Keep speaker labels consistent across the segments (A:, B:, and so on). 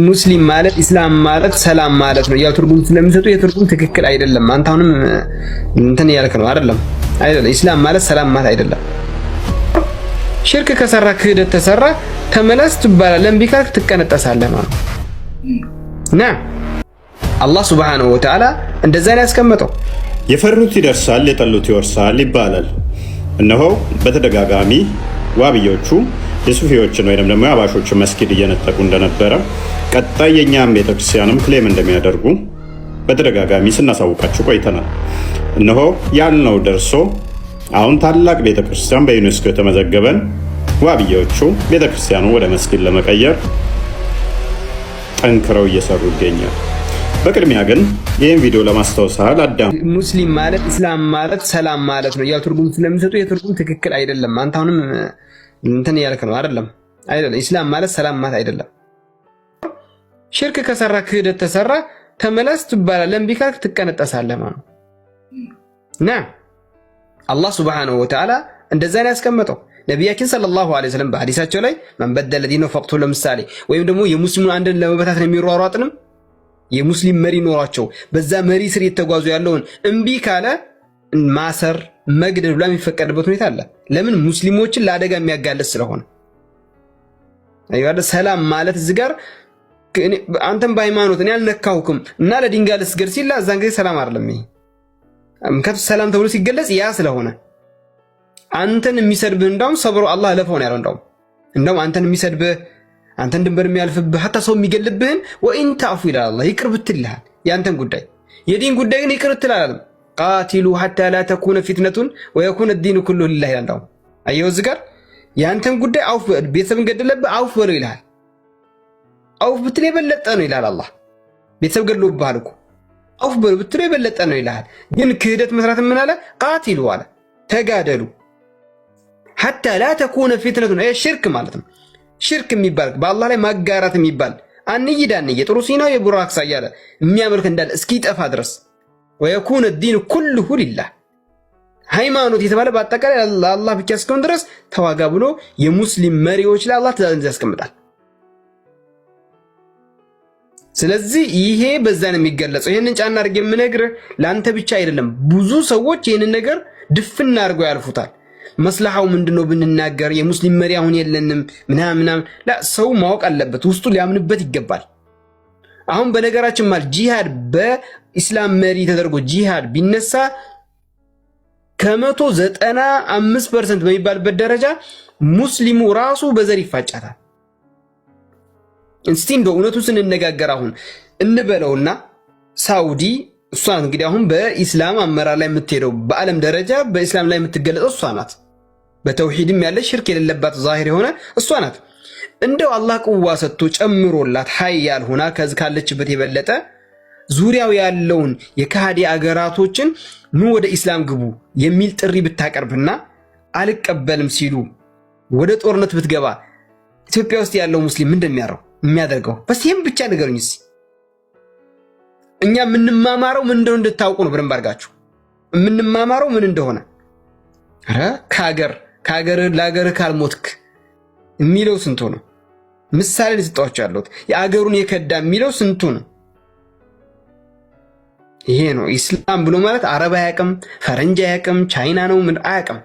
A: ሙስሊም ማለት ኢስላም ማለት ሰላም ማለት ነው። ያው ትርጉም ስለሚሰጡ የትርጉም ትክክል አይደለም። አንተ አሁንም እንትን ያልክ ነው አይደለም? ኢስላም ማለት ሰላም ማለት አይደለም። ሽርክ ከሰራ ክህደት ተሰራ ተመለስ ትባላለህ። እምቢ ካልክ ትቀነጠሳለህ ማለት ነው። አላህ ሱብሓነሁ ወተዓላ እንደዛ ነው ያስቀመጠው።
B: የፈሩት ይደርሳል፣ የጠሉት ይወርሳል ይባላል። እነሆ በተደጋጋሚ ዋብዮቹ የሱፊዎችን ወይንም ደግሞ የአባሾችን መስጊድ እየነጠቁ እንደነበረ ቀጣይ የኛም ቤተክርስቲያንም ክሌም እንደሚያደርጉ በተደጋጋሚ ስናሳውቃችሁ ቆይተናል። እነሆ ያልነው ደርሶ አሁን ታላቅ ቤተክርስቲያን በዩኔስኮ የተመዘገበን ዋብዮቹ ቤተክርስቲያኑ ወደ መስጊድ ለመቀየር ጠንክረው እየሰሩ ይገኛል። በቅድሚያ ግን ይህን ቪዲዮ ለማስታወስ አዳም
A: ሙስሊም ማለት ኢስላም ማለት ሰላም ማለት ነው። ያው ትርጉም ስለሚሰጡ የትርጉም ትክክል አይደለም። አንተ አሁንም እንትን ያልክ ነው አይደለም? ኢስላም ማለት ሰላም ማለት አይደለም። ሽርክ ከሰራ ክህደት ተሰራ ተመለስ ትባላለህ። እምቢ ካልክ ትቀነጠሳለህ ማለት ነው። አላህ ሱብሓነሁ ወተዓላ እንደዛ ነው ያስቀመጠው። ነቢያችን ሰለላሁ ዐለይሂ ወሰለም በሐዲሳቸው ላይ መን በደለ ዲነሁ ፈቅቱሁ ለምሳሌ ወይም ደግሞ የሙስሊሙን አንድን ለመበታተን የሚሯሯጥንም የሙስሊም መሪ ኖሯቸው በዛ መሪ ስር የተጓዙ ያለውን እምቢ ካለ ማሰር መግደል ብላ የሚፈቀድበት ሁኔታ አለ። ለምን? ሙስሊሞችን ለአደጋ የሚያጋልጥ ስለሆነ። አይዋደ ሰላም ማለት እዚህ ጋር አንተም በሃይማኖት እኔ አልነካሁክም እና ለድንጋይ ልስገድ ሲል አዛን ጊዜ ሰላም አይደለም። ይሄ ምክንያቱም ሰላም ተብሎ ሲገለጽ ያ ስለሆነ አንተን የሚሰድብህ እንዳውም ሰብሮ አላህ ለፈው ነው ያለው። እንዳውም አንተን የሚሰድብህ አንተን ድንበር የሚያልፍብህ ሐታ ሰው የሚገልብህን ወኢን ተዕፉ ይላል አላህ ይቅር ብትልሃል ያንተን ጉዳይ የዲን ጉዳይ ግን ይቅር ትላለም። ቃቲሉ ሐታ ላ ተኩነ ፊትነቱን ወየኩነ ዲኑ ኩሉሁ ሊላህ ይላል። እንዳውም አየው እዚህ ጋር ያንተን ጉዳይ አውፍ ቤተሰብን ገደለብህ አውፍ በለው ይልሃል። አውፍ ብትል የበለጠ ነው ይልሃል አላህ። ቤተሰብ ገድሎብሃል እኮ አውፍ በለው ብትል የበለጠ ነው ይልሃል። ግን ክህደት መስራት ምን አለ? ቃቲሉ አለ ተጋደሉ ሐታ ላ ተኩነ ፊትነቱን ሽርክ ማለት ነው። ሽርክ የሚባል በአላህ ላይ ማጋራት የሚባል አንይ ዳንዬ ጥሩ ሲናው የቡራክሳ እያለ የሚያመልክ እንዳለ እስኪጠፋ ድረስ ወየኩነ ዲኑ ኩሉሁ ሊላህ ሃይማኖት የተባለ በአጠቃላይ ለአላህ ብቻ እስከሆነ ድረስ ተዋጋ ብሎ የሙስሊም መሪዎች ላይ አላህ ትእዛዝ ያስቀምጣል። ስለዚህ ይሄ በዛ ነው የሚገለጸው። ይሄንን ጫና አድርጌ የምነግርህ ለአንተ ብቻ አይደለም። ብዙ ሰዎች ይሄንን ነገር ድፍና አድርገው ያልፉታል። መስላሃው ምንድነው ብንናገር የሙስሊም መሪ አሁን የለንም ምናምን ሰው ማወቅ አለበት፣ ውስጡ ሊያምንበት ይገባል። አሁን በነገራችን ማለት ጂሃድ በኢስላም መሪ ተደርጎ ጂሃድ ቢነሳ ከ195% በሚባልበት ደረጃ ሙስሊሙ ራሱ በዘር ይፋጫታል። እስቲ እንደው እውነቱን ስንነጋገር አሁን እንበለውና ሳውዲ እሷ እንግዲህ አሁን በኢስላም አመራር ላይ የምትሄደው በዓለም ደረጃ በኢስላም ላይ የምትገለጸው እሷ ናት። በተውሂድም ያለ ሽርክ የሌለባት ዛሂር የሆነ እሷ ናት። እንደው አላህ ቁዋ ሰጥቶ ጨምሮላት ሀይ ያልሆና ከዚህ ካለችበት የበለጠ ዙሪያው ያለውን የካሃዲ አገራቶችን ኑ ወደ ኢስላም ግቡ የሚል ጥሪ ብታቀርብና አልቀበልም ሲሉ ወደ ጦርነት ብትገባ ኢትዮጵያ ውስጥ ያለው ሙስሊም ምንድን የሚያደርገው? በሲም ብቻ ንገሩኝ እስኪ። እኛ የምንማማረው ምን እንደሆነ እንድታውቁ ነው። በደንብ አድርጋችሁ የምንማማረው ምን እንደሆነ። ኧረ ከሀገር ለሀገር ካልሞትክ የሚለው ስንቱ ነው? ምሳሌ ልስጣችሁ ያለሁት የአገሩን የከዳ የሚለው ስንቱ ነው? ይሄ ነው ኢስላም ብሎ ማለት። አረብ አያውቅም፣ ፈረንጅ አያውቅም፣ ቻይና ነው ምን አያውቅም።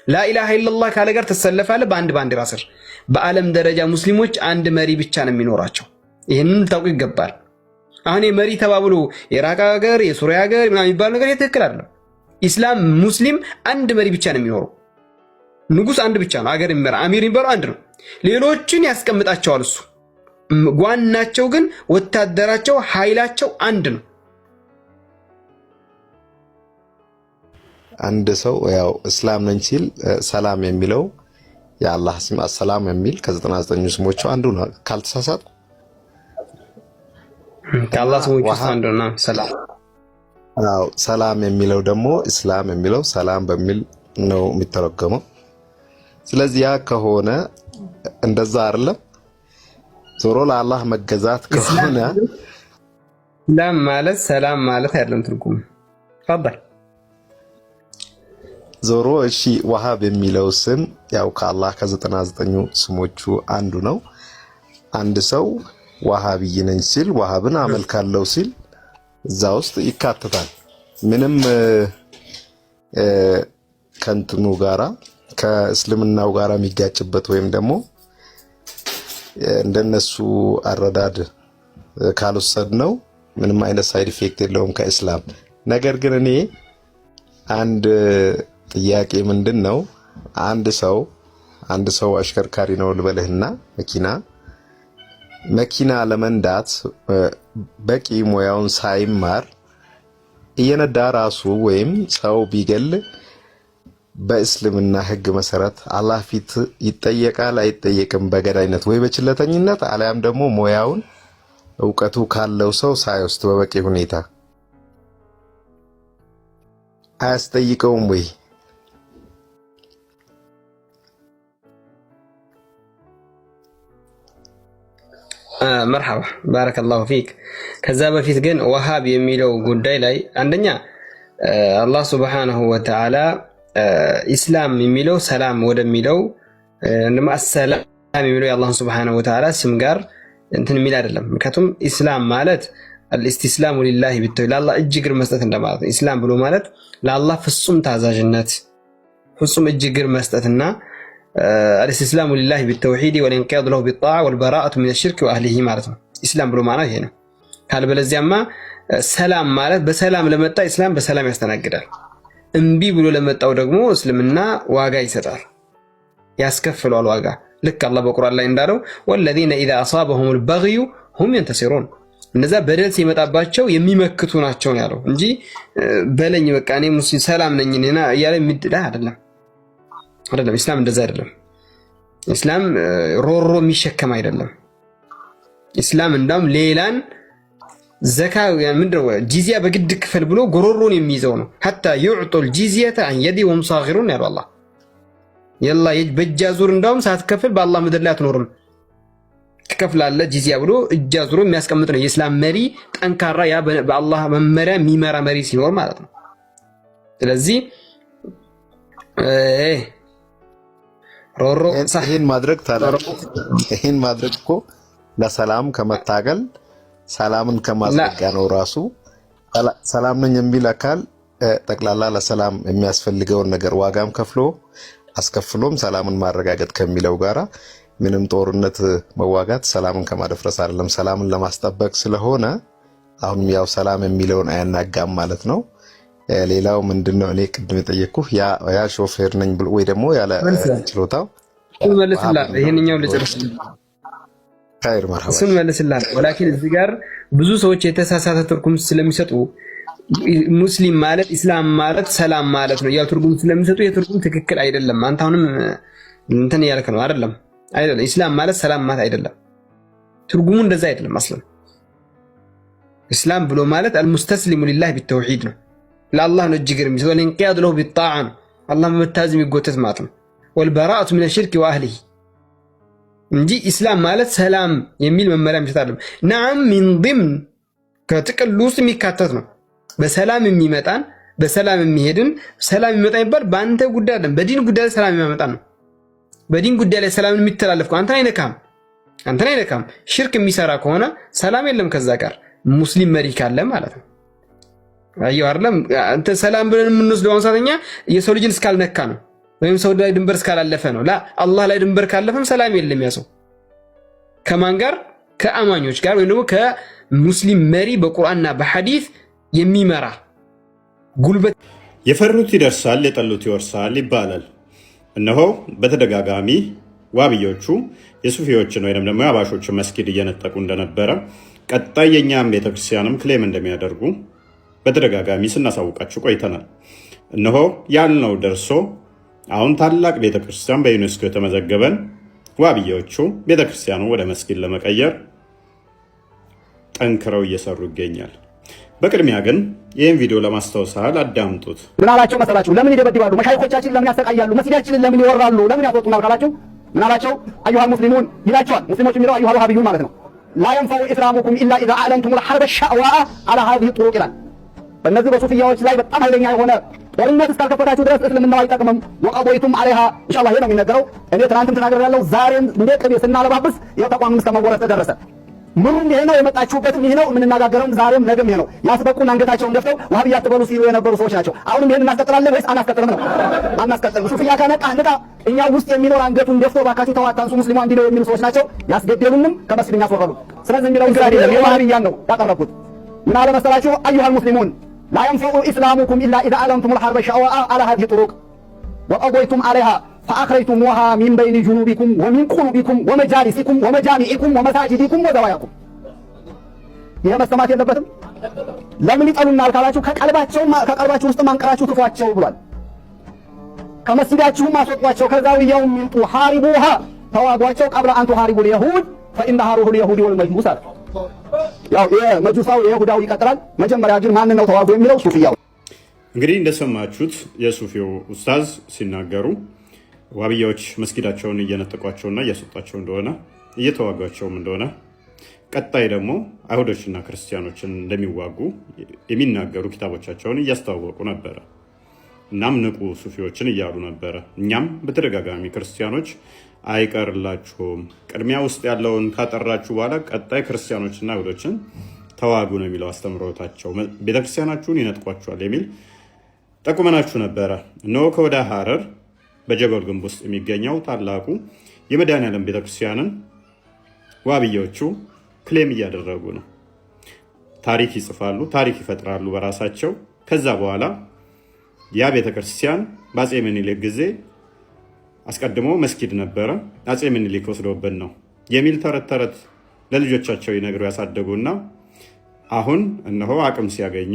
A: ላኢላሃ ኢለላህ ካለ ጋር ትሰለፋለህ በአንድ ባንዲራ ስር። በዓለም ደረጃ ሙስሊሞች አንድ መሪ ብቻ ነው የሚኖራቸው። ይህንን ልታውቁ ይገባል። አሁን የመሪ ተባብሎ የኢራቅ ሀገር የሱሪያ ሀገር ምናምን የሚባል ነገር ትክክል አይደለም። ኢስላም ሙስሊም አንድ መሪ ብቻ ነው የሚኖረው። ንጉስ አንድ ብቻ ነው ሀገር የሚመራ አሚር የሚባለው አንድ ነው። ሌሎችን ያስቀምጣቸዋል እሱ። ዋናቸው ግን ወታደራቸው ኃይላቸው አንድ ነው።
C: አንድ ሰው ያው እስላም ነኝ ሲል ሰላም የሚለው የአላህ ስም አሰላም የሚል ከ99 ስሞቹ አንዱ ነው ካልተሳሳትኩ።
A: ከአላህ ስሞች ውስጥ አንዱ ነው ሰላም።
C: አዎ ሰላም የሚለው ደግሞ እስላም የሚለው ሰላም በሚል ነው የሚተረጎመው። ስለዚህ ያ ከሆነ እንደዛ አይደለም። ዞሮ ለአላህ መገዛት ከሆነ
A: ሰላም ማለት ሰላም ማለት አይደለም ትርጉሙ። ተፈضل
C: ዞሮ እሺ ወሃብ የሚለው ስም ያው ከአላህ ከ99 ስሞቹ አንዱ ነው። አንድ ሰው ዋሃብይ ነኝ ሲል ዋሃብን አመልካለሁ ሲል እዛ ውስጥ ይካተታል። ምንም ከእንትኑ ጋራ ከእስልምናው ጋራ የሚጋጭበት ወይም ደግሞ እንደነሱ አረዳድ ካልወሰድነው ምንም አይነት ሳይድ ኢፌክት የለውም ከእስላም። ነገር ግን እኔ አንድ ጥያቄ ምንድነው አንድ ሰው አሽከርካሪ ነው ልበልህና መኪና ለመንዳት በቂ ሙያውን ሳይማር እየነዳ ራሱ ወይም ሰው ቢገል በእስልምና ሕግ መሰረት አላህ ፊት ይጠየቃል አይጠየቅም? በገዳይነት ወይ በችለተኝነት አልያም ደግሞ ሙያውን እውቀቱ ካለው ሰው ሳይወስድ በበቂ ሁኔታ አያስጠይቀውም ወይ?
A: መርሐባ ባረከላሁ ፊክ። ከዛ በፊት ግን ወሃብ የሚለው ጉዳይ ላይ አንደኛ አላህ ሱብሓነሁ ወተዓላ ኢስላም የሚለው ሰላም ወደሚለው ሰላም የሚለው የአላህ ሱብሓነሁ ወተዓላ ስም ጋር እንትን የሚል አይደለም። ምክንያቱም ኢስላም ማለት አልኢስቲስላሙ ሊላሂ ቢተውሂድ ለአላህ እጅ እግር መስጠት እንደማለት ነው። ኢስላም ብሎ ማለት ለአላህ ፍጹም ታዛዥነት ፍጹም እጅ እግር መስጠትና አልኢስቲስላሙ ሊላሂ ቢተውሂድ ወልኢንቂያዱ ለሁ ቢጣዓ ወልበራአቱ ሚነ ሽርክ ወአህሊሂ ማለት ነው። ኢስላም ብሎ ማለት ይሄ ነው። ካልበለዚያማ ሰላም ማለት በሰላም ለመጣ ኢስላም በሰላም ያስተናግዳል። እምቢ ብሎ ለመጣው ደግሞ እስልምና ዋጋ ይሰጣል፣ ያስከፍለዋል ዋጋ። ልክ አላህ በቁርአን ላይ እንዳለው ወለዚነ ኢዛ አሳበሁሙል በግዩ ሁም የንተሲሩን፣ እነዛ በደል ሲመጣባቸው የሚመክቱ ናቸው ያለው እንጂ በለኝ በቃ እኔ ሙስሊም ሰላም ነኝ እና እያለ የሚድላ አይደለም። ኢስላም እንደዛ አይደለም። ኢስላም ሮሮ የሚሸከም አይደለም። ኢስላም እንዳውም ሌላን ዘካ ምንድነው ጂዚያ በግድ ክፈል ብሎ ጎሮሮን የሚይዘው ነው። ሐታ ይዕጡል ጂዚየተ አን የዲ ወሁም ሳጊሩን ያለው አላህ የላ በእጅ አዙር እንዳውም ሳትከፍል በአላህ ምድር ላይ አትኖርም ትከፍላለህ ጂዚያ ብሎ እጅ አዙሮ የሚያስቀምጥ ነው። የእስላም መሪ ጠንካራ ያ በአላህ መመሪያ የሚመራ መሪ ሲኖር ማለት ነው። ስለዚህ ሮሮ
C: ይሄን ማድረግ እኮ ለሰላም ከመታገል ሰላምን ከማስጠጋ ነው። ራሱ ሰላም ነኝ የሚል አካል ጠቅላላ ለሰላም የሚያስፈልገውን ነገር ዋጋም ከፍሎ አስከፍሎም ሰላምን ማረጋገጥ ከሚለው ጋራ ምንም ጦርነት መዋጋት ሰላምን ከማደፍረስ አይደለም፣ ሰላምን ለማስጠበቅ ስለሆነ አሁንም ያው ሰላም የሚለውን አያናጋም ማለት ነው። ሌላው ምንድነው እኔ ቅድም የጠየቅኩህ ያ ሾፌር ነኝ ብሎ ወይ ደግሞ ያለ ችሎታው
A: መልስልህ ይሄንኛው ልጨርስ
C: ካይር መርሐባ
A: እሱን መልስልህ። ወላኪን እዚህ ጋር ብዙ ሰዎች የተሳሳተ ትርጉም ስለሚሰጡ ሙስሊም ማለት ኢስላም ማለት ሰላም ማለት ነው ያው ትርጉም ስለሚሰጡ የትርጉም ትክክል አይደለም። አንተ አሁንም እንትን ያልክ ነው አይደለም። ኢስላም ማለት ሰላም ማለት አይደለም። ትርጉሙ እንደዛ አይደለም። አስለም ኢስላም ብሎ ማለት አልሙስተስሊሙ ሊላሂ ቢተውሂድ ነው። ለአላህ ነው እጅ እግር የሚሰጠው። ወልኢንቂያዱ ለሁ ቢጣዓ ነው። አላህ በመታዘዝ የሚጎተት ማለት ነው። ወልበራአቱ ሚነ ሽርክ ወአህሊሂ እንጂ ኢስላም ማለት ሰላም የሚል መመሪያ የሚሰጥ አይደለም። ነዓም ሚን ضمن ከጥቅል ውስጥ የሚካተት ነው። በሰላም የሚመጣን በሰላም የሚሄድን ሰላም የሚመጣ ይባል በአንተ ጉዳይ አይደለም፣ በዲን ጉዳይ ሰላም የሚመጣ ነው። በዲን ጉዳይ ላይ ሰላምን የሚተላለፍ ከሆነ አንተን አይነካም። ሽርክ የሚሰራ ከሆነ ሰላም የለም ከዛ ጋር ሙስሊም መሪ ካለ ማለት ነው። አየው አይደለም አንተ ሰላም ብለን የምንወስደው አንሳተኛ የሰው ልጅን እስካልነካ ነው ወይም ሰው ላይ ድንበር እስካላለፈ ነው። አላህ ላይ ድንበር ካለፈም ሰላም የለም። ያ ሰው ከማን ጋር? ከአማኞች ጋር ወይም ደግሞ ከሙስሊም መሪ በቁርአንና በሐዲስ የሚመራ ጉልበት።
B: የፈሩት ይደርሳል የጠሉት ይወርሳል ይባላል። እነሆ በተደጋጋሚ ዋብዮቹ የሱፊዎችን ወይም ደግሞ የአባሾችን መስጊድ እየነጠቁ እንደነበረ ቀጣይ የኛም ቤተክርስቲያንም ክሌም እንደሚያደርጉ በተደጋጋሚ ስናሳውቃችሁ ቆይተናል። እነሆ ያልነው ደርሶ አሁን ታላቅ ቤተክርስቲያን በዩኔስኮ የተመዘገበን ዋብዮቹ ቤተክርስቲያኑ ወደ መስጊድ ለመቀየር ጠንክረው እየሰሩ ይገኛል። በቅድሚያ ግን ይህን ቪዲዮ ለማስታወስ ያህል አዳምጡት።
D: ምን አላቸው መሰላችሁ? ለምን ይደበድባሉ? መሻይኾቻችን ለምን ያሰቃያሉ? መስጊዳችንን ለምን ይወራሉ? ለምን ያስወጡናል ካላችሁ ምን አላቸው? አዩሃ ሙስሊሙን ይላቸዋል። ሙስሊሞች የሚለው አዩሃ ወሃቢዩን ማለት ነው። ላ የንፈዑ ኢስላሙኩም ኢላ ኢዛ አዕለንቱሙል ሐርበ ሸዕዋአ አላ ሃዚሂ ጡሩቅ ይላል። በእነዚህ በሱፊያዎች ላይ በጣም ኃይለኛ የሆነ ጦርነት እስካልከፈታችሁ ድረስ እስልምናው አይጠቅምም። ወቀቦይቱም አለይሃ ኢንሻአላህ ይሄ ነው የሚነገረው። እኔ ትናንትም ተናግሬያለሁ። ዛሬም እንደ ቅቤ ስናለባብስ ይኸው ተቋሙን እስከ መወረስ ደረሰ። ምኑም ይሄ ነው፣ የመጣችሁበትም ይሄ ነው፣ የምንነጋገረውም ዛሬም ነገም ይሄ ነው። ያስበቁን አንገታቸውን ደፍተው ዋህብያ አትበሉ ሲሉ የነበሩ ሰዎች ናቸው። አሁንም ይሄን እናስቀጥላለን ወይስ አናስቀጥልም ነው? አናስቀጥልም። ሱፍያ ከነቃ ንቃ። እኛ ውስጥ የሚኖር አንገቱን ደፍቶ ባካችሁ ተዋታንሱ ሙስሊሙ እንዲለው የሚሉ ሰዎች ናቸው። ያስገደሉንም ከመስጊድ ያስወረዱ። ስለዚህ የሚለው እንግዲህ አይደለም የዋህብያን ነው ያቀረብኩት። ምን አለ መሰላችሁ? አዩሃል ሙስሊሙን ላ የንፈዑ ኢስላሙኩም ኢላ ኢዛ አለምቱሙል ሐርበ ሸዋአ አላ ሀዲሂ ጡሩቅ ወቀضይቱም ዐለይሃ ፈአኽረጅቱሙሃ ሚን በይኒ ጁኑቢኩም ወሚን ቁሉቢኩም ወመጃሊሲኩም ወመጃሚዒኩም ወመሳጅዲኩም ወዘዋያኩም። ይሄ መሰማት የለበትም። ለምን ይጠሉናል ካላችሁ ከቀልባችሁ ውስጥ አንቀራችሁ ክፏቸው ብሏል። ከመስጊዳችሁም አስወጧቸው፣ ከዛውያውም ይምጡ። ሐሪቡሃ ተዋጓቸው፣ ቀብለ አንቱ ሐሪቡል የሁድ ፈኢነሃ ሩሑል የሁድ ወልመጅሙስ አለ። ያው የመጁሳው የይሁዳው ይቀጥላል። መጀመሪያ ግን ማን ነው ተዋጉ የሚለው? ሱፊያው።
B: እንግዲህ እንደሰማችሁት የሱፊው ኡስታዝ ሲናገሩ ዋብያዎች መስጊዳቸውን እየነጠቋቸውና እያስወጣቸው እንደሆነ እየተዋጓቸውም እንደሆነ ቀጣይ ደግሞ አይሁዶችና ክርስቲያኖችን እንደሚዋጉ የሚናገሩ ኪታቦቻቸውን እያስተዋወቁ ነበረ። እናም ንቁ ሱፊዎችን እያሉ ነበረ። እኛም በተደጋጋሚ ክርስቲያኖች አይቀርላችሁም፣ ቅድሚያ ውስጥ ያለውን ካጠራችሁ በኋላ ቀጣይ ክርስቲያኖችና አይሁዶችን ተዋጉ ነው የሚለው አስተምሮታቸው። ቤተክርስቲያናችሁን ይነጥቋችኋል የሚል ጠቁመናችሁ ነበረ። እነሆ ከወደ ሐረር በጀጎል ግንብ ውስጥ የሚገኘው ታላቁ የመድኃኔዓለም ቤተክርስቲያንን ዋብያዎቹ ክሌም እያደረጉ ነው። ታሪክ ይጽፋሉ፣ ታሪክ ይፈጥራሉ በራሳቸው። ከዛ በኋላ ያ ቤተክርስቲያን በአፄ ምኒልክ ጊዜ አስቀድሞ መስጊድ ነበረ፣ አፄ ምኒልክ ወስዶብን ነው የሚል ተረት ተረት ለልጆቻቸው ይነግሩ ያሳደጉና አሁን እነሆ አቅም ሲያገኙ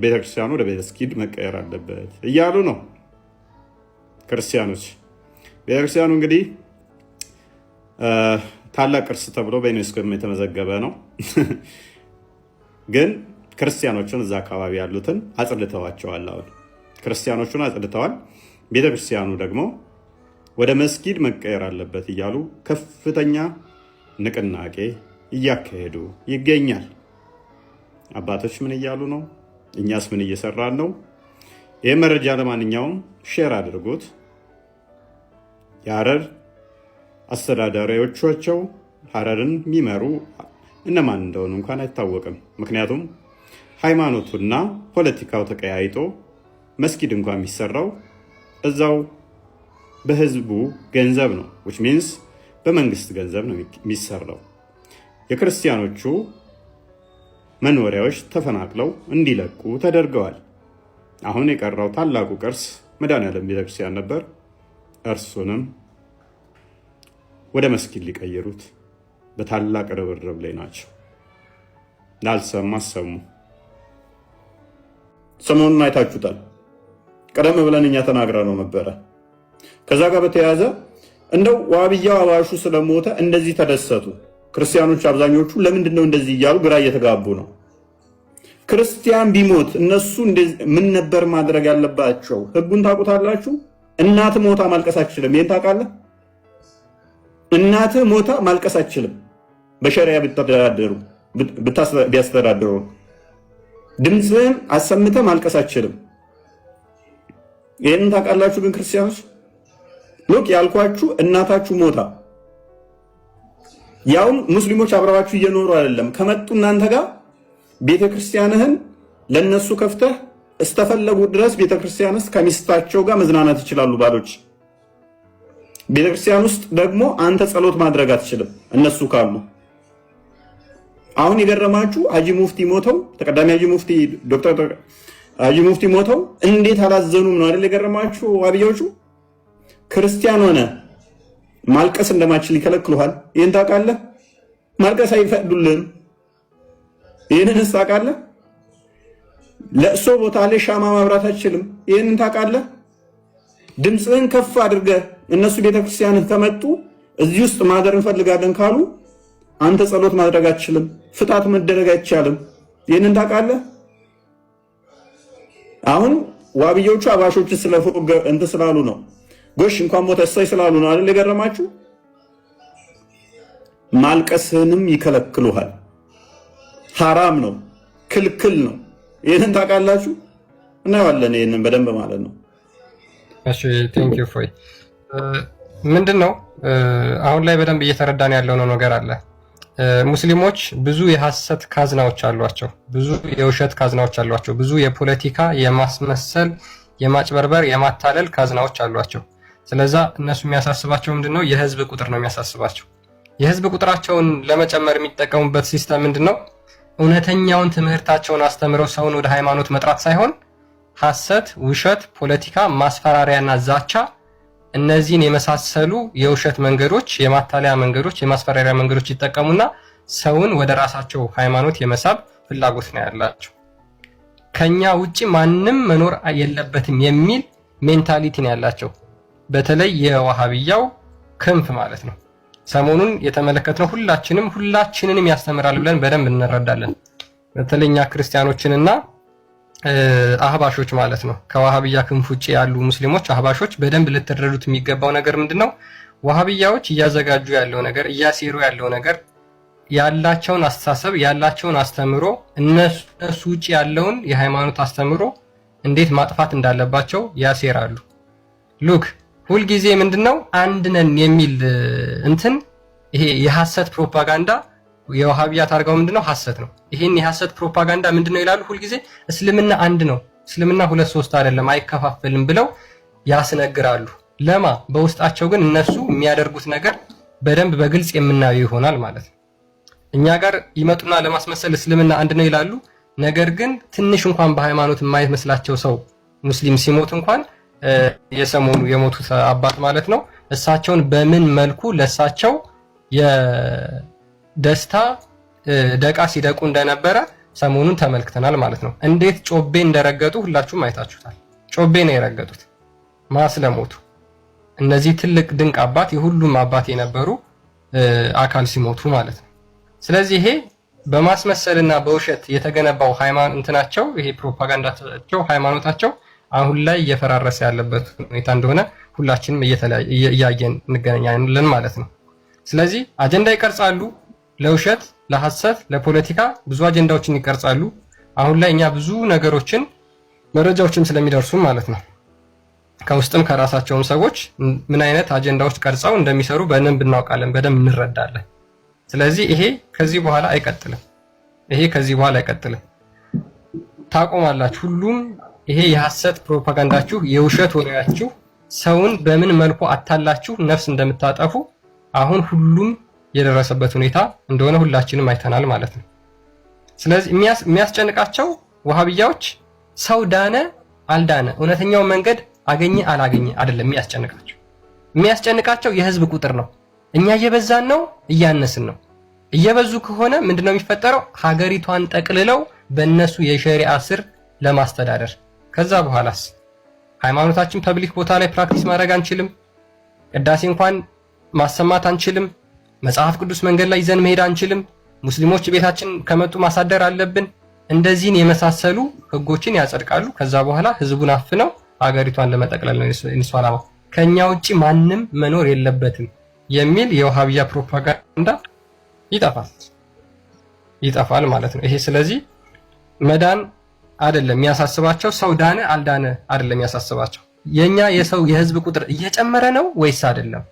B: ቤተክርስቲያኑ ወደ መስጊድ መቀየር አለበት እያሉ ነው ክርስቲያኖች። ቤተክርስቲያኑ እንግዲህ ታላቅ ቅርስ ተብሎ በዩኔስኮ የተመዘገበ ነው። ግን ክርስቲያኖቹን እዛ አካባቢ ያሉትን አጽድተዋቸዋል። አሁን ክርስቲያኖቹን አጽድተዋል። ቤተክርስቲያኑ ደግሞ ወደ መስጊድ መቀየር አለበት እያሉ ከፍተኛ ንቅናቄ እያካሄዱ ይገኛል። አባቶች ምን እያሉ ነው? እኛስ ምን እየሰራን ነው? ይህ መረጃ ለማንኛውም ሼር አድርጉት። የሐረር አስተዳዳሪዎቻቸው ሐረርን የሚመሩ እነማን እንደሆኑ እንኳን አይታወቅም። ምክንያቱም ሃይማኖቱና ፖለቲካው ተቀያይጦ መስጊድ እንኳን የሚሰራው እዛው በህዝቡ ገንዘብ ነው። which means በመንግስት ገንዘብ ነው የሚሰራው። የክርስቲያኖቹ መኖሪያዎች ተፈናቅለው እንዲለቁ ተደርገዋል። አሁን የቀረው ታላቁ ቅርስ መድኃኔዓለም ቤተክርስቲያን ነበር። እርሱንም ወደ መስጊድ ሊቀይሩት በታላቅ ርብርብ ላይ ናቸው። ላልሰማ ሰሙ። ሰሞኑን አይታችሁታል። ቀደም ብለን እኛ ተናግረ ነው ነበረ። ከዛ ጋር በተያያዘ እንደው ዋብያው አባሹ ስለሞተ እንደዚህ ተደሰቱ። ክርስቲያኖች አብዛኞቹ ለምንድን ነው እንደዚህ እያሉ ግራ እየተጋቡ ነው። ክርስቲያን ቢሞት እነሱ ምን ነበር ማድረግ ያለባቸው? ህጉን ታውቁታላችሁ። እናት ሞታ ማልቀስ አትችልም። ይሄን ታውቃለህ? እናት ሞታ ማልቀስ አትችልም። በሸሪያ ቢያስተዳድሩ ድምፅህን አሰምተህ ማልቀስ አትችልም። ይሄን ታውቃላችሁ? ግን ክርስቲያኖች ሉክ ያልኳችሁ እናታችሁ ሞታ ያውም ሙስሊሞች አብረዋችሁ እየኖሩ አይደለም ከመጡ እናንተ ጋር ቤተክርስቲያንህን ለነሱ ከፍተህ እስተፈለጉ ድረስ ቤተክርስቲያን ውስጥ ከሚስታቸው ጋር መዝናናት ይችላሉ ባሎች። ቤተክርስቲያን ውስጥ ደግሞ አንተ ጸሎት ማድረግ አትችልም እነሱ ካሉ። አሁን የገረማችሁ ሀጂ ሙፍቲ ሞተው ተቀዳሚ ሀጂ ሙፍቲ ዶክተር ሀጂ ሙፍቲ ሞተው እንዴት አላዘኑም ነው አይደል? የገረማችሁ ዋብያዎቹ ክርስቲያን ሆነ ማልቀስ እንደማችል ይከለክሉሃል። ይሄን ታውቃለህ? ማልቀስ አይፈቅዱልህም። ይሄንን ታውቃለህ? ለእሶ ቦታ ላይ ሻማ ማብራት አትችልም። ይሄንን ታውቃለህ? ድምፅህን ከፍ አድርገህ እነሱ ቤተክርስቲያንህ ከመጡ እዚህ ውስጥ ማደር እንፈልጋለን ካሉ አንተ ጸሎት ማድረግ አትችልም። ፍታት መደረግ አይቻልም። ይሄንን ታውቃለህ? አሁን ዋብዮቹ አባሾች ስለፎገ እንት ስላሉ ነው ጎሽ እንኳን ሞተ እሰይ ስላሉ ነው አይደል? የገረማችሁ ማልቀስህንም ይከለክሉሃል። ሐራም ነው፣ ክልክል ነው። ይሄንን ታውቃላችሁ? እናየዋለን ይሄንን በደንብ ማለት ነው።
E: እሺ ቴንክ ዩ ፎይ ምንድነው አሁን ላይ በደንብ እየተረዳን ያለው ነገር አለ። ሙስሊሞች ብዙ የሐሰት ካዝናዎች አሏቸው፣ ብዙ የውሸት ካዝናዎች አሏቸው፣ ብዙ የፖለቲካ የማስመሰል የማጭበርበር የማታለል ካዝናዎች አሏቸው። ስለዛ እነሱ የሚያሳስባቸው ምንድነው? የህዝብ ቁጥር ነው የሚያሳስባቸው። የህዝብ ቁጥራቸውን ለመጨመር የሚጠቀሙበት ሲስተም ምንድነው? እውነተኛውን ትምህርታቸውን አስተምረው ሰውን ወደ ሃይማኖት መጥራት ሳይሆን ሐሰት፣ ውሸት፣ ፖለቲካ፣ ማስፈራሪያና ዛቻ እነዚህን የመሳሰሉ የውሸት መንገዶች፣ የማታለያ መንገዶች፣ የማስፈራሪያ መንገዶች ይጠቀሙና ሰውን ወደ ራሳቸው ሃይማኖት የመሳብ ፍላጎት ነው ያላቸው። ከኛ ውጪ ማንም መኖር የለበትም የሚል ሜንታሊቲ ነው ያላቸው። በተለይ የዋሃብያው ክንፍ ማለት ነው። ሰሞኑን የተመለከትነው ሁላችንንም ያስተምራል ብለን በደንብ እንረዳለን። በተለይ እኛ ክርስቲያኖችንና አህባሾች ማለት ነው። ከዋሃብያ ክንፍ ውጪ ያሉ ሙስሊሞች አህባሾች በደንብ ልትረዱት የሚገባው ነገር ምንድነው? ዋሃብያዎች እያዘጋጁ ያለው ነገር፣ እያሴሩ ያለው ነገር፣ ያላቸውን አስተሳሰብ፣ ያላቸውን አስተምሮ፣ እነሱ ውጪ ያለውን የሃይማኖት አስተምሮ እንዴት ማጥፋት እንዳለባቸው ያሴራሉ። ሉክ ሁልጊዜ ምንድነው አንድ ነን የሚል እንትን ይሄ የሐሰት ፕሮፓጋንዳ የዋሃብያ ታርጋው ምንድነው? ሐሰት ነው። ይሄን የሐሰት ፕሮፓጋንዳ ምንድነው ይላሉ ሁልጊዜ እስልምና አንድ ነው፣ እስልምና 2-3 አይደለም፣ አይከፋፈልም ብለው ያስነግራሉ። ለማ በውስጣቸው ግን እነሱ የሚያደርጉት ነገር በደንብ በግልጽ የምናየው ይሆናል ማለት ነው። እኛ ጋር ይመጡና ለማስመሰል እስልምና አንድ ነው ይላሉ። ነገር ግን ትንሽ እንኳን በሃይማኖት የማይመስላቸው ሰው ሙስሊም ሲሞት እንኳን የሰሞኑ የሞቱት አባት ማለት ነው እሳቸውን በምን መልኩ ለሳቸው የደስታ ደቃ ሲደቁ እንደነበረ ሰሞኑን ተመልክተናል ማለት ነው። እንዴት ጮቤ እንደረገጡ ሁላችሁም አይታችሁታል። ጮቤ ነው የረገጡት ማስለሞቱ። እነዚህ ትልቅ ድንቅ አባት የሁሉም አባት የነበሩ አካል ሲሞቱ ማለት ነው። ስለዚህ ይሄ በማስመሰልና በውሸት የተገነባው ሃይማኖት እንትናቸው ይሄ ፕሮፓጋንዳቸው ሃይማኖታቸው አሁን ላይ እየፈራረሰ ያለበት ሁኔታ እንደሆነ ሁላችንም እያየን እንገናኛለን ማለት ነው። ስለዚህ አጀንዳ ይቀርጻሉ፣ ለውሸት፣ ለሐሰት፣ ለፖለቲካ ብዙ አጀንዳዎችን ይቀርጻሉ። አሁን ላይ እኛ ብዙ ነገሮችን መረጃዎችም ስለሚደርሱ ማለት ነው ከውስጥም ከራሳቸውም ሰዎች ምን አይነት አጀንዳዎች ቀርጸው እንደሚሰሩ በደንብ እናውቃለን፣ በደንብ እንረዳለን። ስለዚህ ይሄ ከዚህ በኋላ አይቀጥልም። ታቆማላችሁ። ሁሉም ይሄ የሐሰት ፕሮፓጋንዳችሁ፣ የውሸት ወሬያችሁ ሰውን በምን መልኩ አታላችሁ ነፍስ እንደምታጠፉ አሁን ሁሉም የደረሰበት ሁኔታ እንደሆነ ሁላችንም አይተናል ማለት ነው። ስለዚህ የሚያስጨንቃቸው ዋሃብያዎች ሰው ዳነ አልዳነ፣ እውነተኛው መንገድ አገኘ አላገኘ አይደለም የሚያስጨንቃቸው የህዝብ ቁጥር ነው። እኛ እየበዛን ነው እያነስን ነው። እየበዙ ከሆነ ምንድነው የሚፈጠረው? ሀገሪቷን ጠቅልለው በእነሱ የሸሪዓ ስር ለማስተዳደር። ከዛ በኋላስ ሃይማኖታችን ፐብሊክ ቦታ ላይ ፕራክቲስ ማድረግ አንችልም። ቅዳሴ እንኳን ማሰማት አንችልም። መጽሐፍ ቅዱስ መንገድ ላይ ይዘን መሄድ አንችልም። ሙስሊሞች ቤታችን ከመጡ ማሳደር አለብን። እንደዚህን የመሳሰሉ ህጎችን ያጸድቃሉ። ከዛ በኋላ ህዝቡን አፍነው ሀገሪቷን ለመጠቅለል ነው የእነሱ ዓላማ። ከኛ ውጪ ማንም መኖር የለበትም የሚል የዋሃብያ ፕሮፓጋንዳ ይጠፋል ማለት ነው። ይሄ ስለዚህ መዳን አይደለም የሚያሳስባቸው፣ ሰው ዳነ አልዳነ አይደለም የሚያሳስባቸው። የኛ የህዝብ ቁጥር እየጨመረ ነው ወይስ አይደለም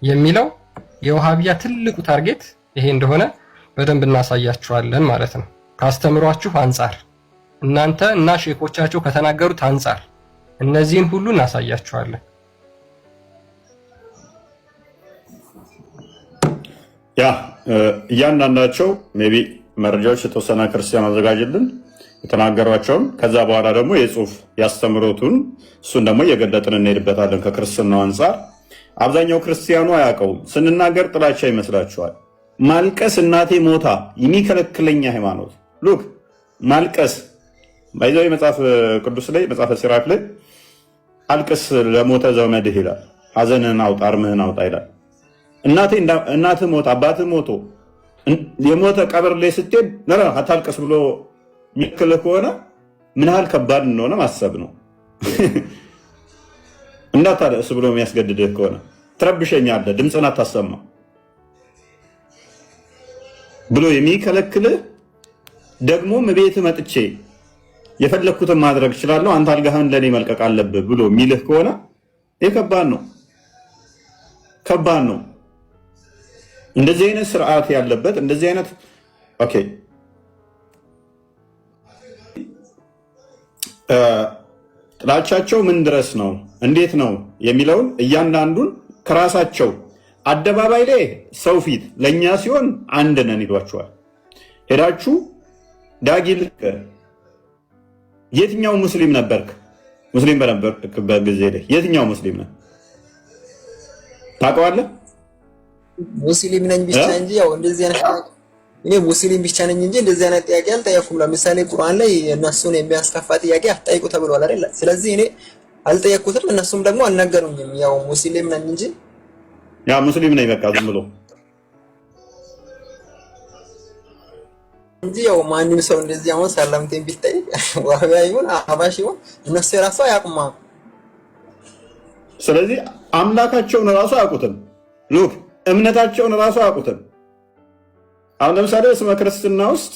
E: የሚለው የዋሃብያ ትልቁ ታርጌት ይሄ እንደሆነ በደንብ እናሳያችኋለን ማለት ነው። ካስተምሯችሁ አንጻር እናንተ እና ሼኮቻችሁ ከተናገሩት አንጻር እነዚህን ሁሉ እናሳያችኋለን።
B: እያንዳንዳቸው ሜቢ መረጃዎች የተወሰነ ክርስቲያን አዘጋጅልን የተናገሯቸውን፣ ከዛ በኋላ ደግሞ የጽሁፍ ያስተምሮቱን እሱን ደግሞ እየገለጥን እንሄድበታለን። ከክርስትናው አንጻር አብዛኛው ክርስቲያኑ አያውቀውም። ስንናገር ጥላቻ ይመስላችኋል። ማልቀስ እናቴ ሞታ የሚከለክለኛ ሃይማኖት ሉክ ማልቀስ ባይዘው መጽሐፍ ቅዱስ ላይ መጽሐፈ ሲራክ ላይ አልቅስ ለሞተ ዘመድህ ይላል። ሐዘንህን አውጣ እርምህን አውጣ ይላል። እናትህ ሞታ አባትህ ሞቶ የሞተ ቀብር ላይ ስትሄድ አታልቅስ ብሎ የሚከለክል ከሆነ ምን ያህል ከባድ እንደሆነ ማሰብ ነው። እንዳታለቅስ ብሎ የሚያስገድድህ ከሆነ ትረብሸኛለህ፣ ድምፅን አታሰማ ብሎ የሚከለክልህ ደግሞ ቤት መጥቼ የፈለግኩትን ማድረግ እችላለሁ አንተ አልጋህን ለእኔ መልቀቅ አለብህ ብሎ የሚልህ ከሆነ ይህ ከባድ ነው። እንደዚህ አይነት ስርዓት ያለበት እንደዚህ አይነት ኦኬ ጥላቻቸው ምን ድረስ ነው እንዴት ነው የሚለውን እያንዳንዱን ከራሳቸው አደባባይ ላይ ሰው ፊት ለኛ ሲሆን አንድ ነን ይሏቸዋል። ሄዳችሁ ዳጊል የትኛው ሙስሊም ነበርክ? ሙስሊም በነበርክበት ጊዜ ላይ የትኛው ሙስሊም ነህ? ታውቀዋለህ?
F: ሙስሊም ነኝ ብቻ እንጂ ያው እንደዚህ አይነት እኔ ሙስሊም ብቻ ነኝ እንጂ እንደዚህ አይነት ጥያቄ አልጠየኩም። ለምሳሌ ቁርአን ላይ እነሱን የሚያስከፋ ጥያቄ አትጠይቁ ተብሏል አይደል? ስለዚህ እኔ አልጠየኩትም፣ እነሱም ደግሞ አልነገሩኝም። ያው ሙስሊም ነኝ እንጂ
B: ያ ሙስሊም ነኝ በቃ ዝም ብሎ
F: እንጂ ያው ማንም ሰው እንደዚህ አሁን ሰላምቴን ቢጠይቅ ዋህያ ይሁን አባሽ ይሁን እነሱ የራሱ አያውቁም።
B: ስለዚህ አምላካቸውን ራሱ አያውቁትም። ሉክ እምነታቸውን ራሱ አያውቁትም። አሁን ለምሳሌ ስመ ክርስትና ውስጥ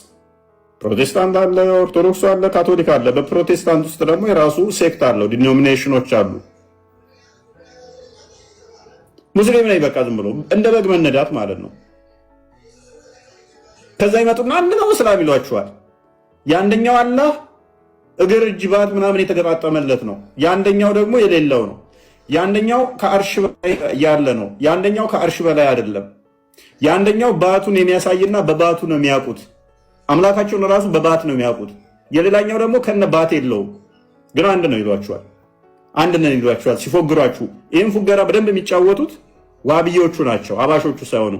B: ፕሮቴስታንት አለ፣ ኦርቶዶክስ አለ፣ ካቶሊክ አለ። በፕሮቴስታንት ውስጥ ደግሞ የራሱ ሴክት አለው፣ ዲኖሚኔሽኖች አሉ። ሙስሊም ነኝ በቃ ዝም ብሎ እንደ በግ መነዳት ማለት ነው። ከዛ ይመጡና አንድ ነው እስላም ይሏቸዋል። የአንደኛው አላህ እግር እጅ ባት ምናምን የተገጣጠመለት ነው፣ የአንደኛው ደግሞ የሌለው ነው። የአንደኛው ከአርሽ በላይ ያለ ነው፣ የአንደኛው ከአርሽ በላይ አይደለም። የአንደኛው ባቱን የሚያሳይና በባቱ ነው የሚያውቁት። አምላካቸውን ራሱ በባት ነው የሚያውቁት። የሌላኛው ደግሞ ከነ ባት የለውም፣ ግን አንድ ነው ይሏቸዋል። አንድ ነው ይሏቸዋል ሲፎግሯችሁ። ይህን ፉገራ በደንብ የሚጫወቱት ዋብዮቹ ናቸው፣ ሀባሾቹ ሳይሆኑ።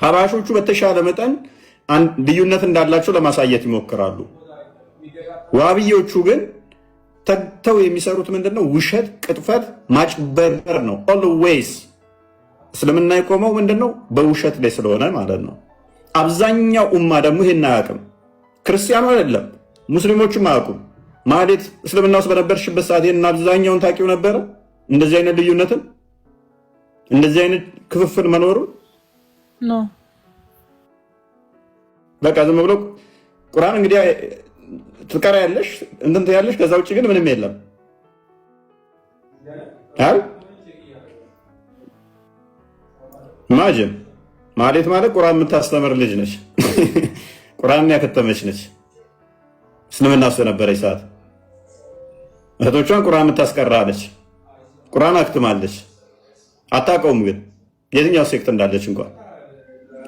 B: ሀባሾቹ በተሻለ መጠን ልዩነት እንዳላቸው ለማሳየት ይሞክራሉ። ዋብዮቹ ግን ተግተው የሚሰሩት ምንድነው? ውሸት፣ ቅጥፈት፣ ማጭበርበር ነው ኦልዌይስ። እስልምና የቆመው ምንድነው? በውሸት ላይ ስለሆነ ማለት ነው። አብዛኛው ኡማ ደግሞ ይሄን አያውቅም። ክርስቲያኑ አይደለም ሙስሊሞቹም አያውቁም። ማለት እስልምና ውስጥ በነበርሽበት ሰዓት ይሄን አብዛኛውን ታውቂው ነበረ? እንደዚህ አይነት ልዩነትን እንደዚህ አይነት ክፍፍል መኖሩ
G: ነው።
B: በቃ ዝም ብሎ ቁርአን እንግዲህ ትቀራ ያለሽ እንትን ያለሽ፣ ከዛ ውጭ ግን ምንም የለም። አይ ማጅን ማለት ቁርአን የምታስተምር ልጅ ነች። ቁርአን ያከተመች ነች። እስልምና ውስጥ የነበረች ሰዓት እህቶቿን ቁርአን የምታስቀራለች። ቁርአን አክትማለች። አታውቀውም ግን የትኛው ሴክት እንዳለች እንኳን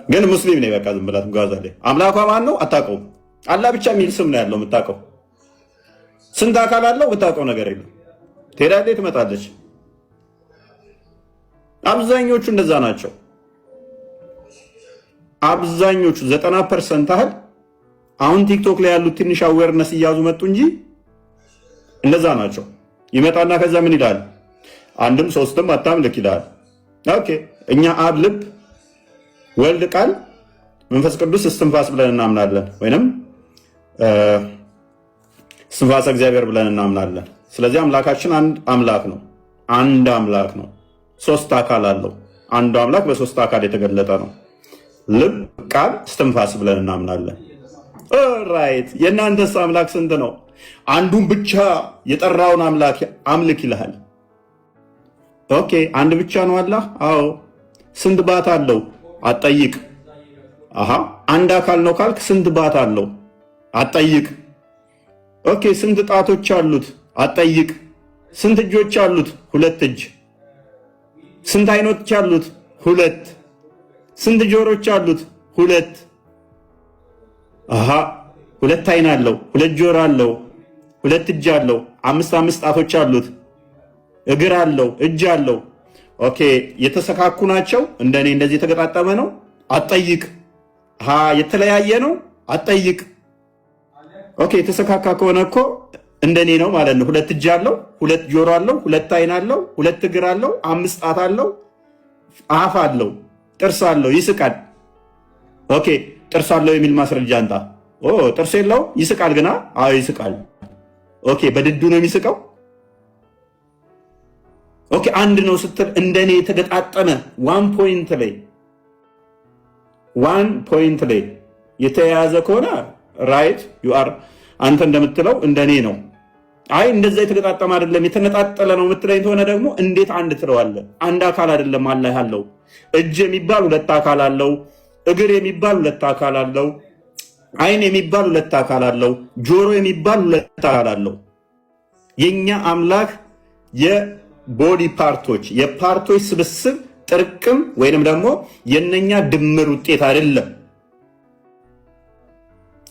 B: ግን ሙስሊም ነኝ በቃ ዝም ብላ ትጓዛለች። አምላኳ ማን ነው አታውቀውም። አላህ ብቻ የሚል ስም ነው ያለው የምታውቀው። ስንት አካል አለው የምታውቀው ነገር የለም። ትሄዳለች፣ ትመጣለች። አብዛኞቹ እንደዛ ናቸው። አብዛኞቹ 90% ያህል አሁን ቲክቶክ ላይ ያሉት ትንሽ አዌርነስ እያዙ መጡ እንጂ እንደዛ ናቸው። ይመጣና ከዛ ምን ይላል? አንድም ሶስትም አታምልክ ይላል። ኦኬ እኛ አብ ልብ፣ ወልድ ቃል፣ መንፈስ ቅዱስ እስትንፋስ ብለን እናምናለን፣ ወይንም እስትንፋሰ እግዚአብሔር ብለን እናምናለን። ስለዚህ አምላካችን አንድ አምላክ ነው። አንድ አምላክ ነው። ሶስት አካል አለው። አንዱ አምላክ በሶስት አካል የተገለጠ ነው። ልብ፣ ቃል፣ እስትንፋስ ብለን እናምናለን። ኦልራይት የእናንተስ አምላክ ስንት ነው? አንዱን ብቻ የጠራውን አምላክ አምልክ ይልሃል። ኦኬ አንድ ብቻ ነው አላህ? አዎ። ስንት ባት አለው? አትጠይቅ። አሃ አንድ አካል ነው ካልክ ስንት ባት አለው? አትጠይቅ። ኦኬ ስንት ጣቶች አሉት? አትጠይቅ። ስንት እጆች አሉት? 2 እጅ። ስንት አይኖች አሉት? 2። ስንት ጆሮች አሉት? 2። አሃ 2 አይን አለው፣ 2 ጆሮ አለው፣ 2 እጅ አለው፣ 5 ጣቶች አሉት፣ እግር አለው፣ እጅ አለው። ኦኬ የተሰካኩ ናቸው? እንደኔ እንደዚህ የተገጣጠመ ነው? አትጠይቅ። የተለያየ ነው? አትጠይቅ። ኦኬ የተሰካካ ከሆነ እኮ እንደኔ ነው ማለት ነው። 2 እጅ አለው፣ 2 ጆሮ አለው፣ 2 አይን አለው፣ 2 እግር አለው፣ 5 ጣት አለው፣ አፍ አለው፣ ጥርስ አለው፣ ይስቃል። ኦኬ ጥርስ አለው የሚል ማስረጃ አንጣ። ጥርስ የለው ይስቃል ግና? አዎ ይስቃል። ኦኬ በድዱ ነው የሚስቀው? ኦኬ አንድ ነው ስትል እንደኔ የተገጣጠመ ዋን ፖይንት ላይ የተያያዘ ከሆነ ራይት ዩ አር አንተ እንደምትለው እንደኔ ነው። አይ እንደዛ የተገጣጠመ አይደለም የተነጣጠለ ነው የምትለኝ ከሆነ ደግሞ እንዴት አንድ ትለዋለህ? አንድ አካል አይደለም አላህ ያለው። እጅ የሚባል ሁለት አካል አለው። እግር የሚባል ሁለት አካል አለው። አይን የሚባል ሁለት አካል አለው። ጆሮ የሚባል ሁለት አካል አለው። የኛ አምላክ የቦዲ ፓርቶች የፓርቶች ስብስብ ጥርቅም ወይንም ደግሞ የነኛ ድምር ውጤት አይደለም።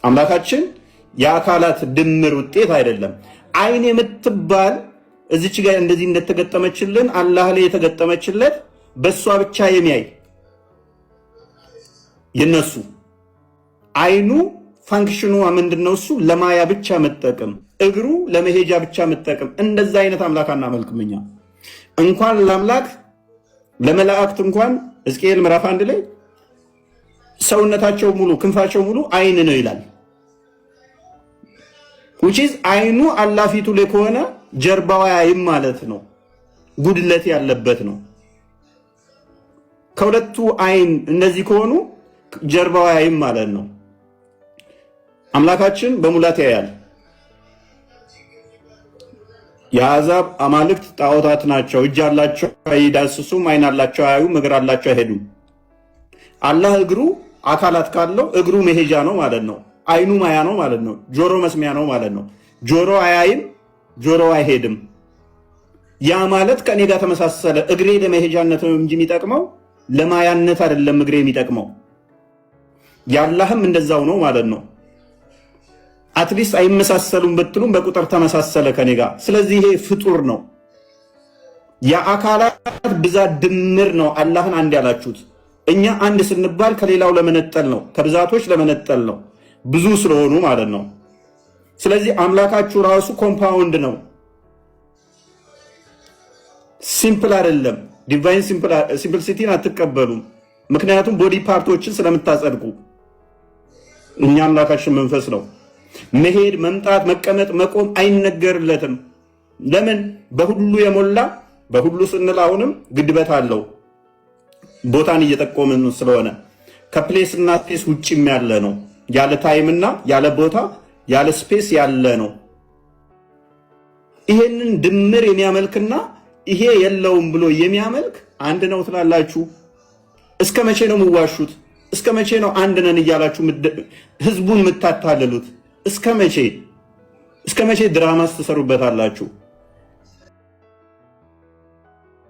B: አምላካችን የአካላት ድምር ውጤት አይደለም። አይን የምትባል እዚች ጋር እንደዚህ እንደተገጠመችልን አላህ ላይ የተገጠመችለት በሷ ብቻ የሚያይ የነሱ አይኑ ፋንክሽኑ ምንድነው? እሱ ለማያ ብቻ መጠቀም፣ እግሩ ለመሄጃ ብቻ መጠቀም። እንደዛ አይነት አምላክ አናመልክም እኛ። እንኳን ለአምላክ ለመላእክት እንኳን ሕዝቅኤል ምዕራፍ 1 ላይ ሰውነታቸው ሙሉ ክንፋቸው ሙሉ አይን ነው ይላል። which is አይኑ አላህ ፊቱ ላይ ከሆነ ጀርባው አያይም ማለት ነው። ጉድለት ያለበት ነው። ከሁለቱ አይን እነዚህ ከሆኑ ጀርባው አያይም ማለት ነው። አምላካችን በሙላት ያያል። የአሕዛብ አማልክት ጣዖታት ናቸው። እጅ አላቸው አይዳስሱም፣ አይን አላቸው አያዩም፣ እግር አላቸው አይሄዱም። አላህ እግሩ አካላት ካለው እግሩ መሄጃ ነው ማለት ነው። አይኑ ማያ ነው ማለት ነው። ጆሮ መስሚያ ነው ማለት ነው። ጆሮ አያይም፣ ጆሮ አይሄድም። ያ ማለት ከኔ ጋር ተመሳሰለ። እግሬ ለመሄጃነት ነው እንጂ የሚጠቅመው ለማያነት አይደለም። እግሬ የሚጠቅመው ያላህም እንደዛው ነው ማለት ነው። አትሊስት አይመሳሰሉም ብትሉም በቁጥር ተመሳሰለ ከኔ ጋር። ስለዚህ ይሄ ፍጡር ነው። የአካላት ብዛት ድምር ነው አላህን አንድ ያላችሁት። እኛ አንድ ስንባል ከሌላው ለመነጠል ነው፣ ከብዛቶች ለመነጠል ነው፣ ብዙ ስለሆኑ ማለት ነው። ስለዚህ አምላካችሁ ራሱ ኮምፓውንድ ነው፣ ሲምፕል አይደለም። ዲቫይን ሲምፕልሲቲን አትቀበሉም፣ ምክንያቱም ቦዲ ፓርቶችን ስለምታጸድቁ። እኛ አምላካችን መንፈስ ነው። መሄድ፣ መምጣት፣ መቀመጥ፣ መቆም አይነገርለትም። ለምን? በሁሉ የሞላ በሁሉ ስንል አሁንም ግድበት አለው። ቦታን እየጠቆምን ስለሆነ ከፕሌስ እና ስፔስ ውጭም ያለ ነው። ያለ ታይም እና ያለ ቦታ ያለ ስፔስ ያለ ነው። ይሄንን ድምር የሚያመልክና ይሄ የለውም ብሎ የሚያመልክ አንድ ነው ትላላችሁ? እስከ መቼ ነው የምዋሹት? እስከ መቼ ነው አንድ ነን እያላችሁ ህዝቡን የምታታልሉት? እስከ መቼ ድራማስ ትሰሩበታላችሁ?